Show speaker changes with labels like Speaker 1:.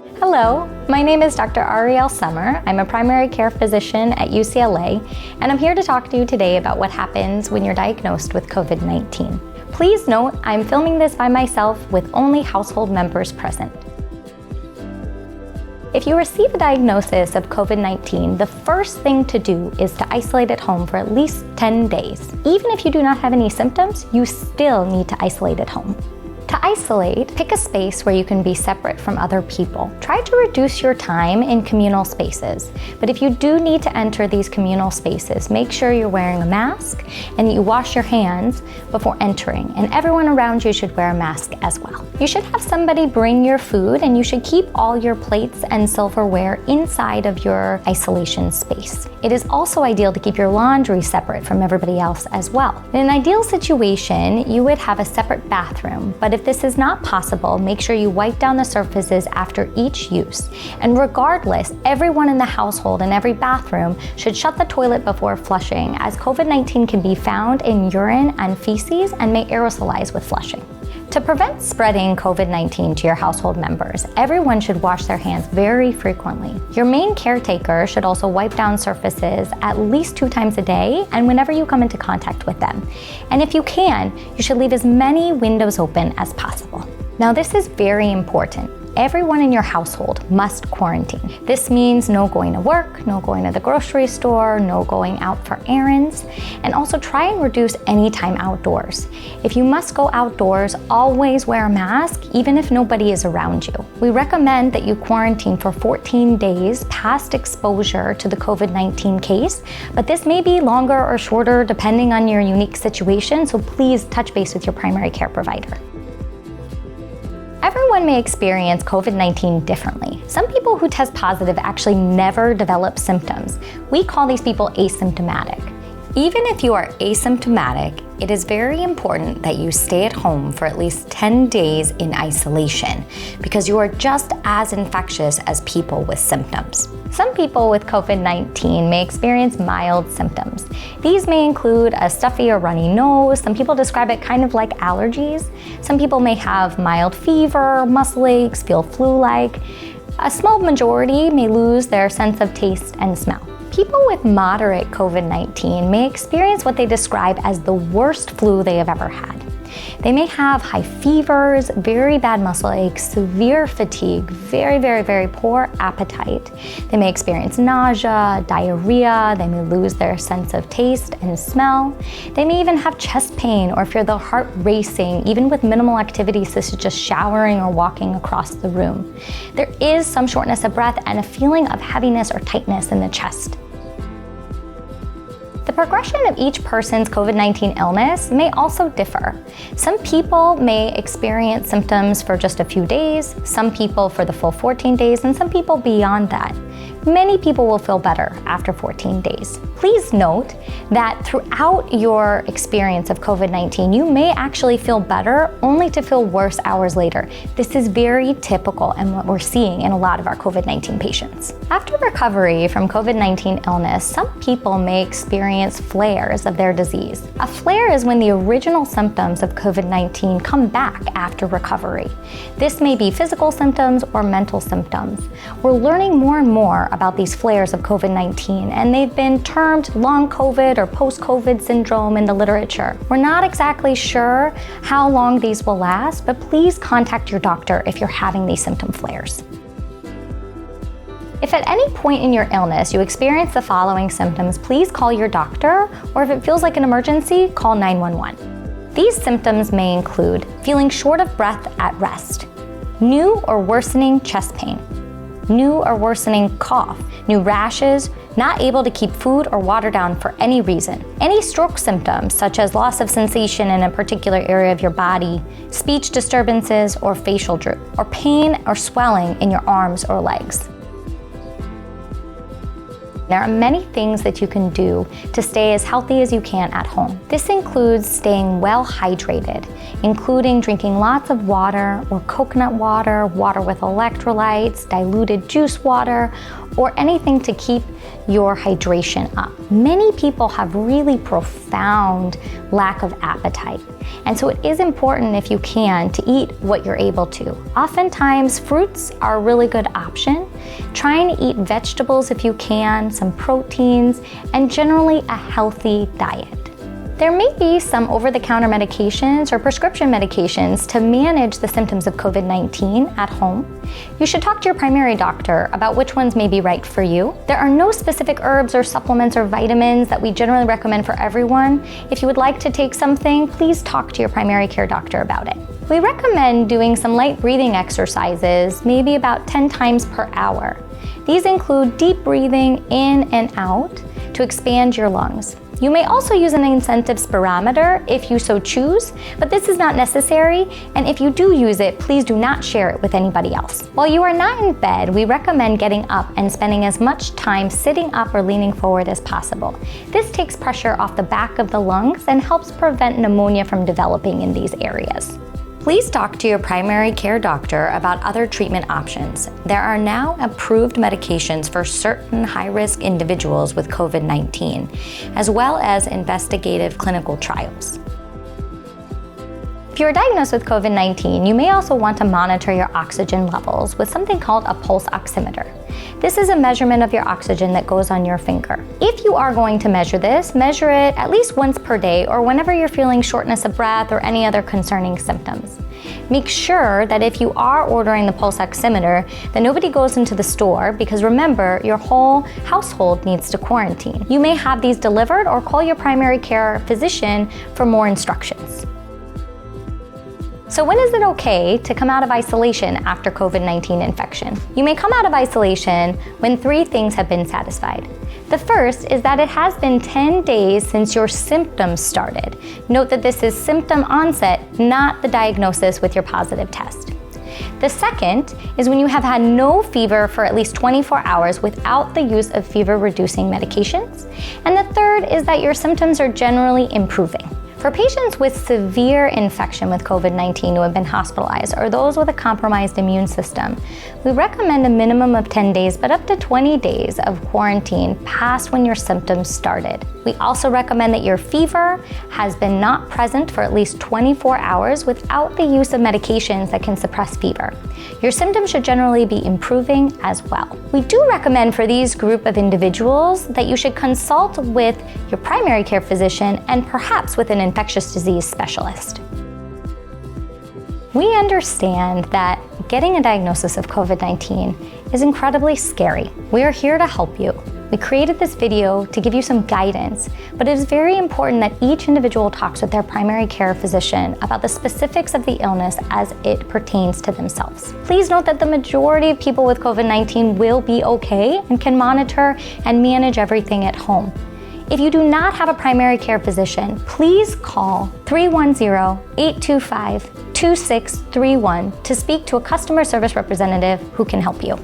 Speaker 1: Hello, my name is Dr. Ariel Summer. I'm a primary care physician at UCLA, and I'm here to talk to you today about what happens when you're diagnosed with COVID-19. Please note, I'm filming this by myself with only household members present. If you receive a diagnosis of COVID-19, the first thing to do is to isolate at home for at least 10 days. Even if you do not have any symptoms, you still need to isolate at home. To isolate, pick a space where you can be separate from other people. Try to reduce your time in communal spaces, but if you do need to enter these communal spaces, make sure you're wearing a mask and that you wash your hands before entering, and everyone around you should wear a mask as well. You should have somebody bring your food, and you should keep all your plates and silverware inside of your isolation space. It is also ideal to keep your laundry separate from everybody else as well. In an ideal situation, you would have a separate bathroom, but if this is not possible, make sure you wipe down the surfaces after each use. And regardless, everyone in the household and every bathroom should shut the toilet before flushing, as COVID-19 can be found in urine and feces and may aerosolize with flushing. To prevent spreading COVID-19 to your household members, everyone should wash their hands very frequently. Your main caretaker should also wipe down surfaces at least 2 times a day and whenever you come into contact with them. And if you can, you should leave as many windows open as possible. Now, this is very important. Everyone in your household must quarantine. This means no going to work, no going to the grocery store, no going out for errands, and also try and reduce any time outdoors. If you must go outdoors, always wear a mask, even if nobody is around you. We recommend that you quarantine for 14 days past exposure to the COVID-19 case, but this may be longer or shorter depending on your unique situation, so please touch base with your primary care provider. Everyone may experience COVID-19 differently. Some people who test positive actually never develop symptoms. We call these people asymptomatic. Even if you are asymptomatic, it is very important that you stay at home for at least 10 days in isolation because you are just as infectious as people with symptoms. Some people with COVID-19 may experience mild symptoms. These may include a stuffy or runny nose. Some people describe it kind of like allergies. Some people may have mild fever, muscle aches, feel flu-like. A small majority may lose their sense of taste and smell. People with moderate COVID-19 may experience what they describe as the worst flu they have ever had. They may have high fevers, very bad muscle aches, severe fatigue, very poor appetite. They may experience nausea, diarrhea, they may lose their sense of taste and smell. They may even have chest pain or feel their heart racing, even with minimal activities such as just showering or walking across the room. There is some shortness of breath and a feeling of heaviness or tightness in the chest. The progression of each person's COVID-19 illness may also differ. Some people may experience symptoms for just a few days, some people for the full 14 days, and some people beyond that. Many people will feel better after 14 days. Please note that throughout your experience of COVID-19, you may actually feel better only to feel worse hours later. This is very typical and what we're seeing in a lot of our COVID-19 patients. After recovery from COVID-19 illness, some people may experience flares of their disease. A flare is when the original symptoms of COVID-19 come back after recovery. This may be physical symptoms or mental symptoms. We're learning more and more about these flares of COVID-19, and they've been termed long COVID or post-COVID syndrome in the literature. We're not exactly sure how long these will last, but please contact your doctor if you're having these symptom flares. If at any point in your illness you experience the following symptoms, please call your doctor, or if it feels like an emergency, call 911. These symptoms may include feeling short of breath at rest, new or worsening chest pain, new or worsening cough, new rashes, not able to keep food or water down for any reason, any stroke symptoms such as loss of sensation in a particular area of your body, speech disturbances or facial droop, or pain or swelling in your arms or legs. There are many things that you can do to stay as healthy as you can at home. This includes staying well hydrated, including drinking lots of water or coconut water, water with electrolytes, diluted juice water, or anything to keep your hydration up. Many people have really profound lack of appetite, and so it is important, if you can, to eat what you're able to. Oftentimes, fruits are a really good option. Trying to eat vegetables if you can, some proteins, and generally a healthy diet. There may be some over-the-counter medications or prescription medications to manage the symptoms of COVID-19 at home. You should talk to your primary doctor about which ones may be right for you. There are no specific herbs or supplements or vitamins that we generally recommend for everyone. If you would like to take something, please talk to your primary care doctor about it. We recommend doing some light breathing exercises, maybe about 10 times per hour. These include deep breathing in and out to expand your lungs. You may also use an incentive spirometer if you so choose, but this is not necessary, and if you do use it, please do not share it with anybody else. While you are not in bed, we recommend getting up and spending as much time sitting up or leaning forward as possible. This takes pressure off the back of the lungs and helps prevent pneumonia from developing in these areas. Please talk to your primary care doctor about other treatment options. There are now approved medications for certain high-risk individuals with COVID-19, as well as investigative clinical trials. If you are diagnosed with COVID-19, you may also want to monitor your oxygen levels with something called a pulse oximeter. This is a measurement of your oxygen that goes on your finger. If you are going to measure this, measure it at least once per day or whenever you're feeling shortness of breath or any other concerning symptoms. Make sure that if you are ordering the pulse oximeter, that nobody goes into the store, because remember, your whole household needs to quarantine. You may have these delivered or call your primary care physician for more instructions. So when is it okay to come out of isolation after COVID-19 infection? You may come out of isolation when 3 things have been satisfied. The first is that it has been 10 days since your symptoms started. Note that this is symptom onset, not the diagnosis with your positive test. The second is when you have had no fever for at least 24 hours without the use of fever-reducing medications. And the third is that your symptoms are generally improving. For patients with severe infection with COVID-19 who have been hospitalized, or those with a compromised immune system, we recommend a minimum of 10 days, but up to 20 days of quarantine past when your symptoms started. We also recommend that your fever has been not present for at least 24 hours without the use of medications that can suppress fever. Your symptoms should generally be improving as well. We do recommend for these group of individuals that you should consult with your primary care physician and perhaps with an infectious disease specialist. We understand that getting a diagnosis of COVID-19 is incredibly scary. We are here to help you. We created this video to give you some guidance, but it is very important that each individual talks with their primary care physician about the specifics of the illness as it pertains to themselves. Please note that the majority of people with COVID-19 will be okay and can monitor and manage everything at home. If you do not have a primary care physician, please call 310-825-2631 to speak to a customer service representative who can help you.